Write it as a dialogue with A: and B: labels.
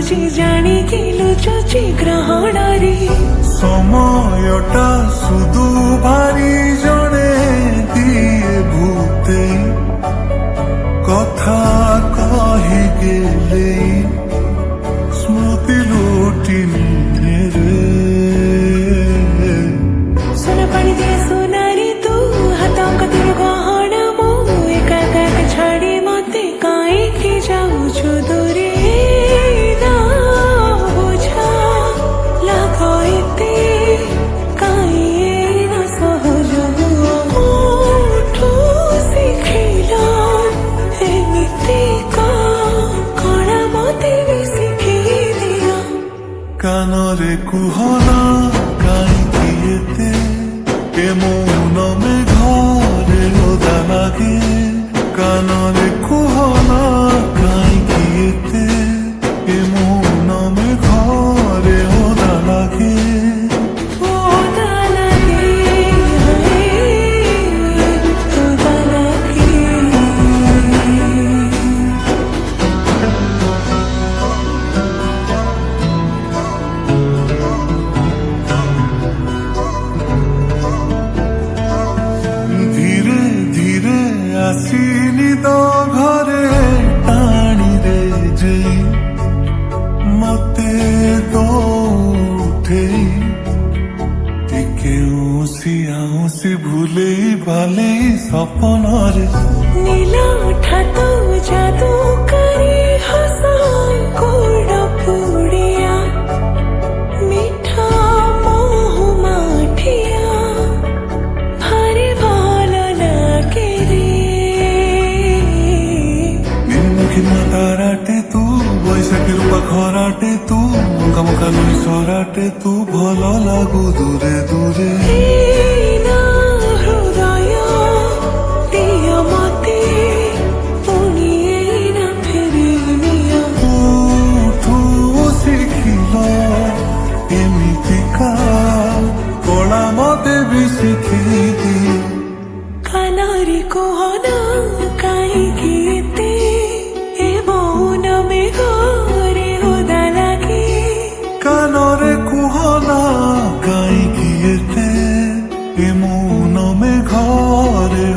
A: ଲାଗୁଛି ଜାଣିକି ଲୁଚୁଛି ଗ୍ରହଣରେ
B: ସମୟଟା ସୁଦୁ ଭାରି ଜଣେ ଦିଏ ଭୂତେଇ କଥା କହିଗେଲେ ସ୍ମୃତି ଲୁଟି ନିଏ ରେ
A: সোনা পানি দিয়ে সোনারি তু হাত কতির গহনা মো একা একা ছাড়ি মতে কাইকি যাউଛୁ দূরে না বুঝা লাগো এতে কাইয়ে না সহজ মোঠু শিখিলা এমিতি কଣ মতে ବି ଶିଖେଇ ଦିଅ
B: କାନରେ କୁହନା କାହିଁକି ଏତେ ଏ ମୌନ ମେଘରେ ଓଦା ଲାଗେ କାନରେ କୁହନା କାହିଁକି ଏତେ ଏ ମୌନ ମେଘରେ ଓଦା ଲାଗେ
A: ওদা লাগে ওদা লাগে
B: ଧୀରେ ଧୀରେ ଆସିନି ତ ଘରେ ଟାଣିରେ ଯେଇ ମତେ ଦଉଠେଇ ଟିକେ ଉଁସି ଆଉଁସି ଭୁଲେଇ ଭାଲେଇ ସପନରେ
A: নীলা উঠা তো জাদু করে হাসা কোড় পুড়িয়া মিঠা মোহ মাঠিয়া ভারি ভালো লাগে রে
B: নিমুখিমা তারাটে তু বৈশাখী রূপা খরাটে তু মুখামুখা লুই সরাটে তু ভাল লাগু দূরে দূরে
A: এই না হৃদয় দিয় মতে পুনি এই না ফেরি নিয়া
B: ଠୁ ଶିଖିଲ ଏମିତିକା କଳା ମତେ ବି ଶିଖେଇ ଦିଏ
A: কানারি কোহনা কাইকি এতে এ মৌন মেঘরে ওদা লাগে
B: କାନରେ କୁହନା କାହିଁକି ଏତେ ଏ ମୌନ ମେଘରେ